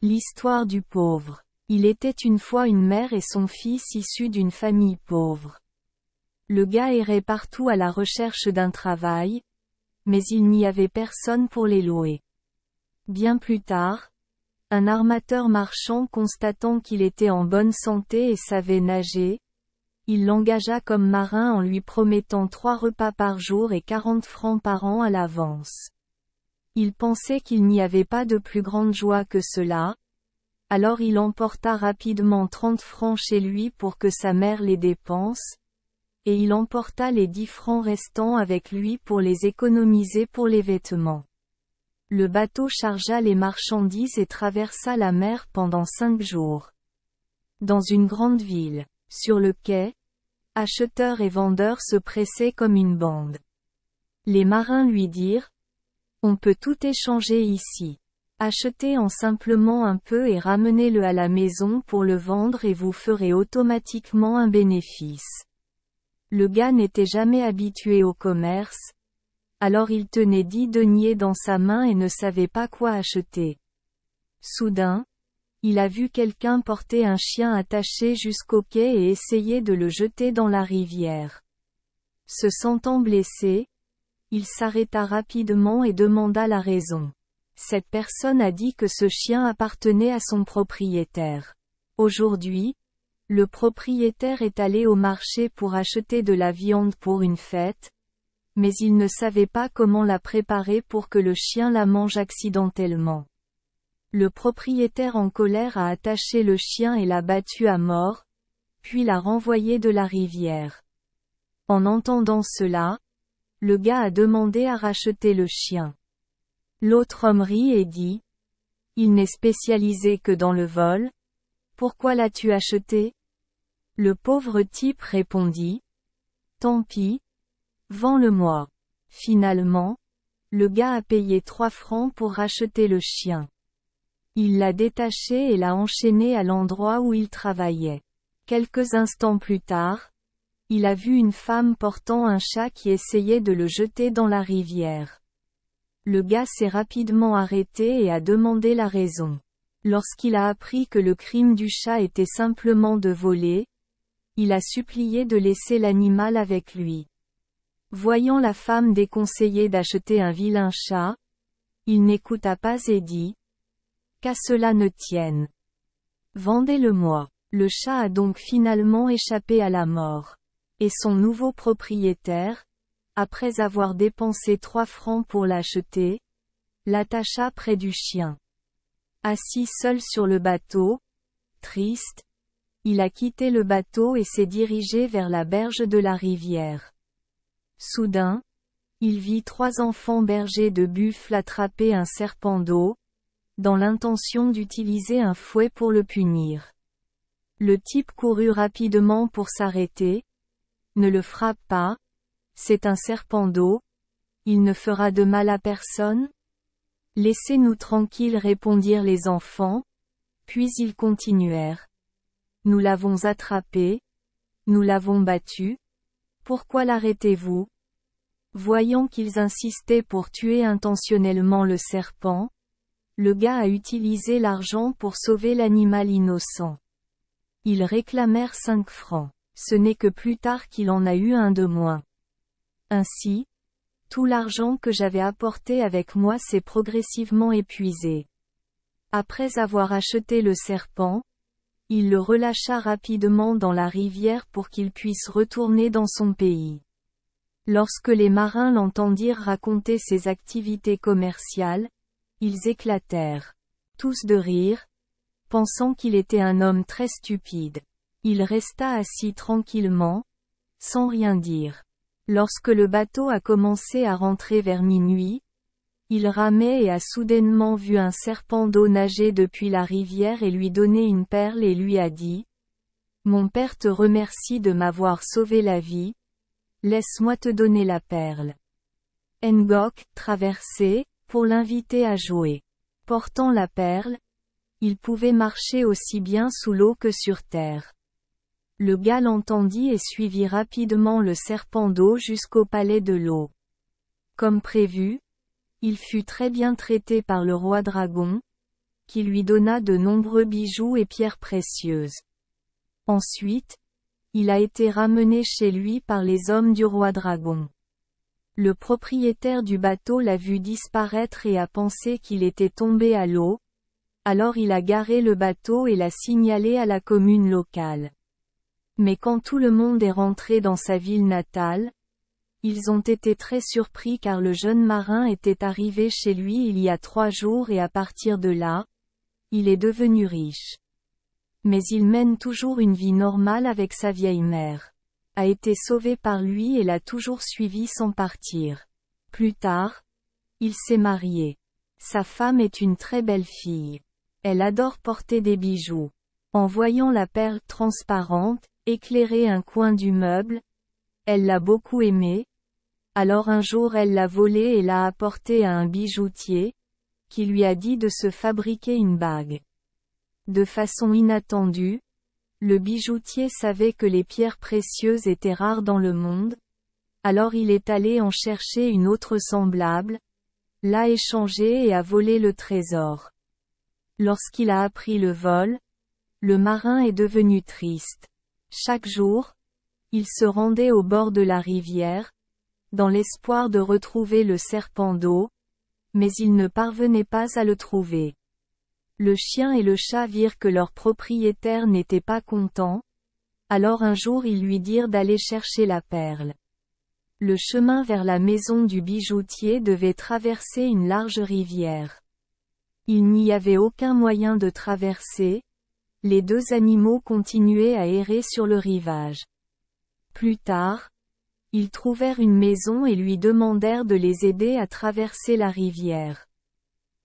L'histoire du pauvre. Il était une fois une mère et son fils issus d'une famille pauvre. Le gars errait partout à la recherche d'un travail, mais il n'y avait personne pour les louer. Bien plus tard, un armateur marchand constatant qu'il était en bonne santé et savait nager, il l'engagea comme marin en lui promettant 3 repas par jour et 40 francs par an à l'avance. Il pensait qu'il n'y avait pas de plus grande joie que cela, alors il emporta rapidement 30 francs chez lui pour que sa mère les dépense, et il emporta les 10 francs restants avec lui pour les économiser pour les vêtements. Le bateau chargea les marchandises et traversa la mer pendant 5 jours. Dans une grande ville, sur le quai, acheteurs et vendeurs se pressaient comme une bande. Les marins lui dirent: « On peut tout échanger ici. Achetez-en simplement un peu et ramenez-le à la maison pour le vendre et vous ferez automatiquement un bénéfice. » Le gars n'était jamais habitué au commerce, alors il tenait 10 deniers dans sa main et ne savait pas quoi acheter. Soudain, il a vu quelqu'un porter un chien attaché jusqu'au quai et essayer de le jeter dans la rivière. Se sentant blessé, il s'arrêta rapidement et demanda la raison. Cette personne a dit que ce chien appartenait à son propriétaire. Aujourd'hui, le propriétaire est allé au marché pour acheter de la viande pour une fête, mais il ne savait pas comment la préparer pour que le chien la mange accidentellement. Le propriétaire en colère a attaché le chien et l'a battu à mort, puis l'a renvoyé de la rivière. En entendant cela, le gars a demandé à racheter le chien. L'autre homme rit et dit: « Il n'est spécialisé que dans le vol. Pourquoi l'as-tu acheté ? » Le pauvre type répondit: « Tant pis. Vends-le-moi. » Finalement, le gars a payé 3 francs pour racheter le chien. Il l'a détaché et l'a enchaîné à l'endroit où il travaillait. Quelques instants plus tard, il a vu une femme portant un chat qui essayait de le jeter dans la rivière. Le gars s'est rapidement arrêté et a demandé la raison. Lorsqu'il a appris que le crime du chat était simplement de voler, il a supplié de laisser l'animal avec lui. Voyant la femme déconseiller d'acheter un vilain chat, il n'écouta pas et dit: « Qu'à cela ne tienne. Vendez-le-moi. » Le chat a donc finalement échappé à la mort. Et son nouveau propriétaire, après avoir dépensé 3 francs pour l'acheter, l'attacha près du chien. Assis seul sur le bateau, triste, il a quitté le bateau et s'est dirigé vers la berge de la rivière. Soudain, il vit 3 enfants bergers de buffles attraper un serpent d'eau, dans l'intention d'utiliser un fouet pour le punir. Le type courut rapidement pour s'arrêter. « Ne le frappe pas. C'est un serpent d'eau. Il ne fera de mal à personne. » « Laissez-nous tranquilles, répondirent les enfants, puis ils continuèrent. « Nous l'avons attrapé. Nous l'avons battu. Pourquoi l'arrêtez-vous ? » Voyant qu'ils insistaient pour tuer intentionnellement le serpent, le gars a utilisé l'argent pour sauver l'animal innocent. Ils réclamèrent 5 francs. Ce n'est que plus tard qu'il en a eu un de moins. Ainsi, tout l'argent que j'avais apporté avec moi s'est progressivement épuisé. Après avoir acheté le serpent, il le relâcha rapidement dans la rivière pour qu'il puisse retourner dans son pays. Lorsque les marins l'entendirent raconter ses activités commerciales, ils éclatèrent tous de rire, pensant qu'il était un homme très stupide. Il resta assis tranquillement, sans rien dire. Lorsque le bateau a commencé à rentrer vers minuit, il ramait et a soudainement vu un serpent d'eau nager depuis la rivière et lui donner une perle et lui a dit: « Mon père te remercie de m'avoir sauvé la vie. Laisse-moi te donner la perle. » Ngok traversait, pour l'inviter à jouer. Portant la perle, il pouvait marcher aussi bien sous l'eau que sur terre. Le gars l'entendit et suivit rapidement le serpent d'eau jusqu'au palais de l'eau. Comme prévu, il fut très bien traité par le roi dragon, qui lui donna de nombreux bijoux et pierres précieuses. Ensuite, il a été ramené chez lui par les hommes du roi dragon. Le propriétaire du bateau l'a vu disparaître et a pensé qu'il était tombé à l'eau, alors il a garé le bateau et l'a signalé à la commune locale. Mais quand tout le monde est rentré dans sa ville natale, ils ont été très surpris car le jeune marin était arrivé chez lui il y a 3 jours et à partir de là, il est devenu riche. Mais il mène toujours une vie normale avec sa vieille mère. A été sauvé par lui et l'a toujours suivi sans partir. Plus tard, il s'est marié. Sa femme est une très belle fille. Elle adore porter des bijoux. En voyant la perle transparente, éclairer un coin du meuble, elle l'a beaucoup aimé. Alors un jour elle l'a volé et l'a apporté à un bijoutier, qui lui a dit de se fabriquer une bague. De façon inattendue, le bijoutier savait que les pierres précieuses étaient rares dans le monde, alors il est allé en chercher une autre semblable, l'a échangée et a volé le trésor. Lorsqu'il a appris le vol, le marin est devenu triste. Chaque jour, il se rendait au bord de la rivière, dans l'espoir de retrouver le serpent d'eau, mais il ne parvenait pas à le trouver. Le chien et le chat virent que leur propriétaire n'était pas content, alors un jour ils lui dirent d'aller chercher la perle. Le chemin vers la maison du bijoutier devait traverser une large rivière. Il n'y avait aucun moyen de traverser, les 2 animaux continuaient à errer sur le rivage. Plus tard, ils trouvèrent une maison et lui demandèrent de les aider à traverser la rivière.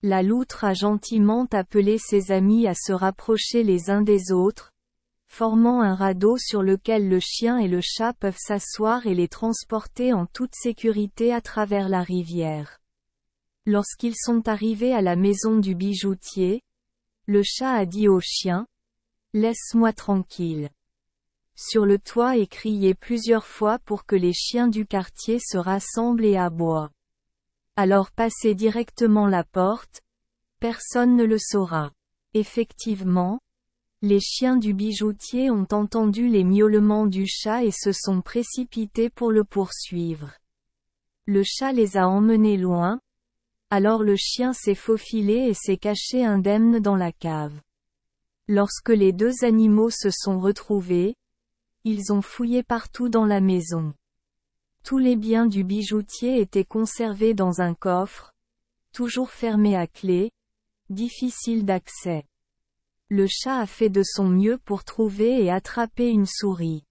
La loutre a gentiment appelé ses amis à se rapprocher les uns des autres, formant un radeau sur lequel le chien et le chat peuvent s'asseoir et les transporter en toute sécurité à travers la rivière. Lorsqu'ils sont arrivés à la maison du bijoutier, le chat a dit au chien, « Laisse-moi tranquille. » Sur le toit est crié plusieurs fois pour que les chiens du quartier se rassemblent et aboient. Alors passez directement la porte, personne ne le saura. Effectivement, les chiens du bijoutier ont entendu les miaulements du chat et se sont précipités pour le poursuivre. Le chat les a emmenés loin, alors le chien s'est faufilé et s'est caché indemne dans la cave. Lorsque les 2 animaux se sont retrouvés, ils ont fouillé partout dans la maison. Tous les biens du bijoutier étaient conservés dans un coffre, toujours fermé à clé, difficile d'accès. Le chat a fait de son mieux pour trouver et attraper une souris.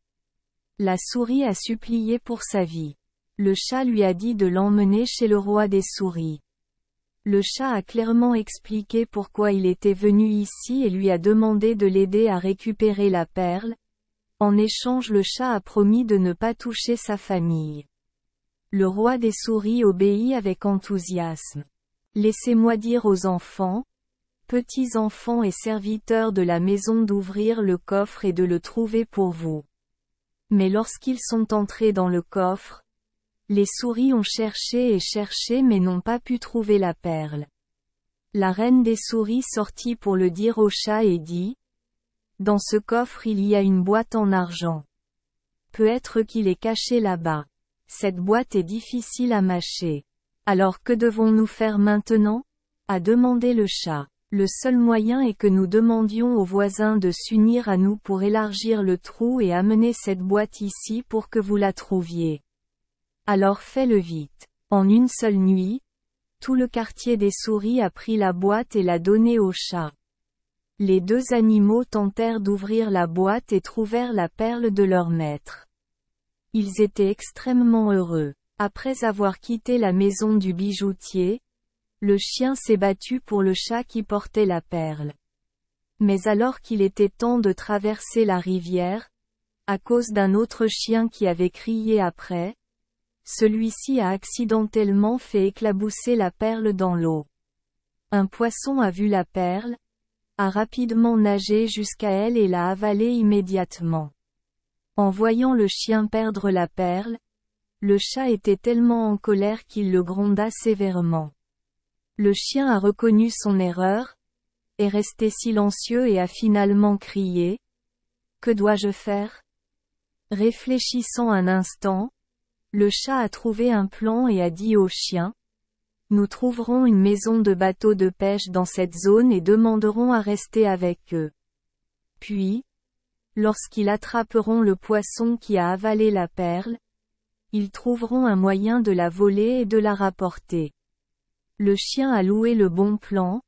La souris a supplié pour sa vie. Le chat lui a dit de l'emmener chez le roi des souris. Le chat a clairement expliqué pourquoi il était venu ici et lui a demandé de l'aider à récupérer la perle. En échange, le chat a promis de ne pas toucher sa famille. Le roi des souris obéit avec enthousiasme. Laissez-moi dire aux enfants, petits enfants et serviteurs de la maison d'ouvrir le coffre et de le trouver pour vous. Mais lorsqu'ils sont entrés dans le coffre, les souris ont cherché et cherché mais n'ont pas pu trouver la perle. La reine des souris sortit pour le dire au chat et dit, « Dans ce coffre il y a une boîte en argent. Peut-être qu'il est caché là-bas. Cette boîte est difficile à mâcher. Alors que devons-nous faire maintenant ?» a demandé le chat. Le seul moyen est que nous demandions aux voisins de s'unir à nous pour élargir le trou et amener cette boîte ici pour que vous la trouviez. Alors fais-le vite. En une seule nuit, tout le quartier des souris a pris la boîte et l'a donnée au chat. Les 2 animaux tentèrent d'ouvrir la boîte et trouvèrent la perle de leur maître. Ils étaient extrêmement heureux. Après avoir quitté la maison du bijoutier, le chien s'est battu pour le chat qui portait la perle. Mais alors qu'il était temps de traverser la rivière, à cause d'un autre chien qui avait crié après, celui-ci a accidentellement fait éclabousser la perle dans l'eau. Un poisson a vu la perle, a rapidement nagé jusqu'à elle et l'a avalée immédiatement. En voyant le chien perdre la perle, le chat était tellement en colère qu'il le gronda sévèrement. Le chien a reconnu son erreur, est resté silencieux et a finalement crié. Que dois-je faire? Réfléchissant un instant, le chat a trouvé un plan et a dit au chien. Nous trouverons une maison de bateaux de pêche dans cette zone et demanderons à rester avec eux. Puis, lorsqu'ils attraperont le poisson qui a avalé la perle, ils trouveront un moyen de la voler et de la rapporter. Le chien a loué le bon plan.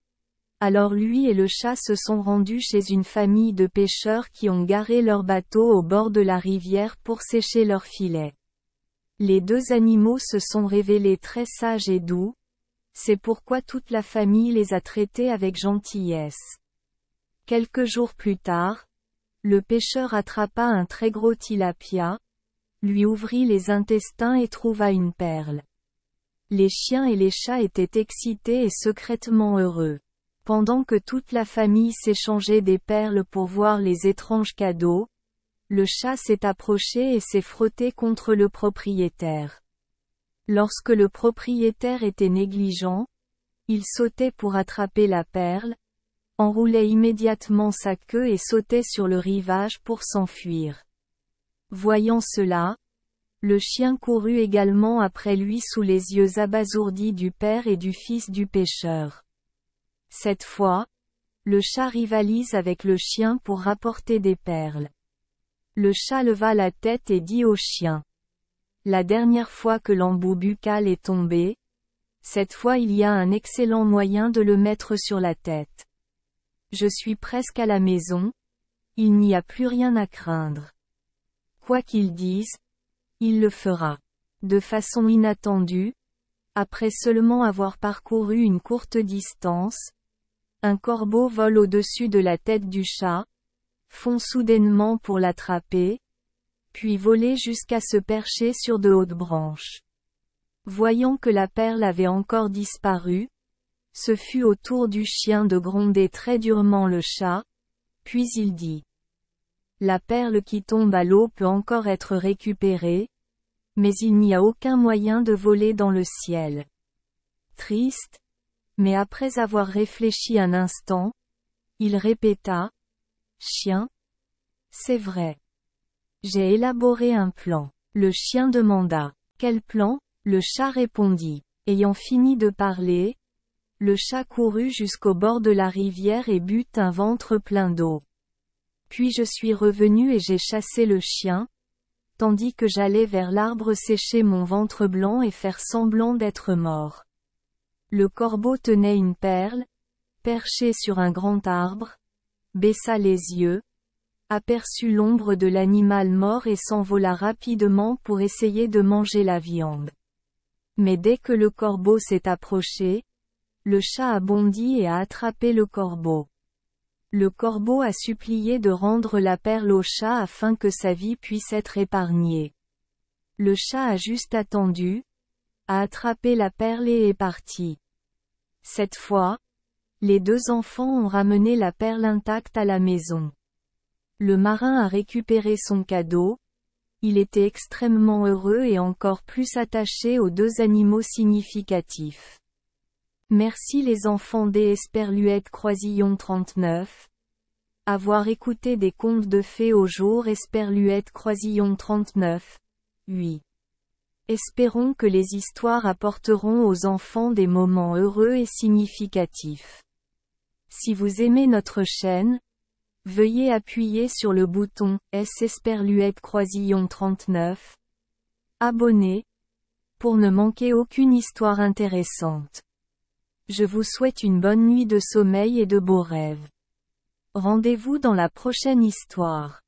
Alors lui et le chat se sont rendus chez une famille de pêcheurs qui ont garé leur bateau au bord de la rivière pour sécher leurs filets. Les deux animaux se sont révélés très sages et doux. C'est pourquoi toute la famille les a traités avec gentillesse. Quelques jours plus tard, le pêcheur attrapa un très gros tilapia, lui ouvrit les intestins et trouva une perle. Les chiens et les chats étaient excités et secrètement heureux. Pendant que toute la famille s'échangeait des perles pour voir les étranges cadeaux, le chat s'est approché et s'est frotté contre le propriétaire. Lorsque le propriétaire était négligent, il sautait pour attraper la perle, enroulait immédiatement sa queue et sautait sur le rivage pour s'enfuir. Voyant cela, le chien courut également après lui sous les yeux abasourdis du père et du fils du pêcheur. Cette fois, le chat rivalise avec le chien pour rapporter des perles. Le chat leva la tête et dit au chien. La dernière fois que l'embout buccal est tombé, cette fois il y a un excellent moyen de le mettre sur la tête. Je suis presque à la maison, il n'y a plus rien à craindre. Quoi qu'il dise, il le fera. De façon inattendue, après seulement avoir parcouru une courte distance, un corbeau vole au-dessus de la tête du chat, fond soudainement pour l'attraper, puis voler jusqu'à se percher sur de hautes branches. Voyant que la perle avait encore disparu, ce fut au tour du chien de gronder très durement le chat, puis il dit. La perle qui tombe à l'eau peut encore être récupérée, mais il n'y a aucun moyen de voler dans le ciel. Triste, mais après avoir réfléchi un instant, il répéta. Chien? C'est vrai. J'ai élaboré un plan. Le chien demanda. Quel plan? Le chat répondit. Ayant fini de parler, le chat courut jusqu'au bord de la rivière et but un ventre plein d'eau. Puis je suis revenu et j'ai chassé le chien, tandis que j'allais vers l'arbre sécher mon ventre blanc et faire semblant d'être mort. Le corbeau tenait une perle, perché sur un grand arbre, baissa les yeux, aperçut l'ombre de l'animal mort et s'envola rapidement pour essayer de manger la viande. Mais dès que le corbeau s'est approché, le chat a bondi et a attrapé le corbeau. Le corbeau a supplié de rendre la perle au chat afin que sa vie puisse être épargnée. Le chat a juste attendu, a attrapé la perle et est parti. Cette fois, les deux enfants ont ramené la perle intacte à la maison. Le marin a récupéré son cadeau, il était extrêmement heureux et encore plus attaché aux deux animaux significatifs. Merci les enfants des Esperluette Croisillon 39. Avoir écouté des contes de fées au jour Esperluette Croisillon 39. 8. Espérons que les histoires apporteront aux enfants des moments heureux et significatifs. Si vous aimez notre chaîne, veuillez appuyer sur le bouton S Esperluette Croisillon 39. Abonner, pour ne manquer aucune histoire intéressante. Je vous souhaite une bonne nuit de sommeil et de beaux rêves. Rendez-vous dans la prochaine histoire.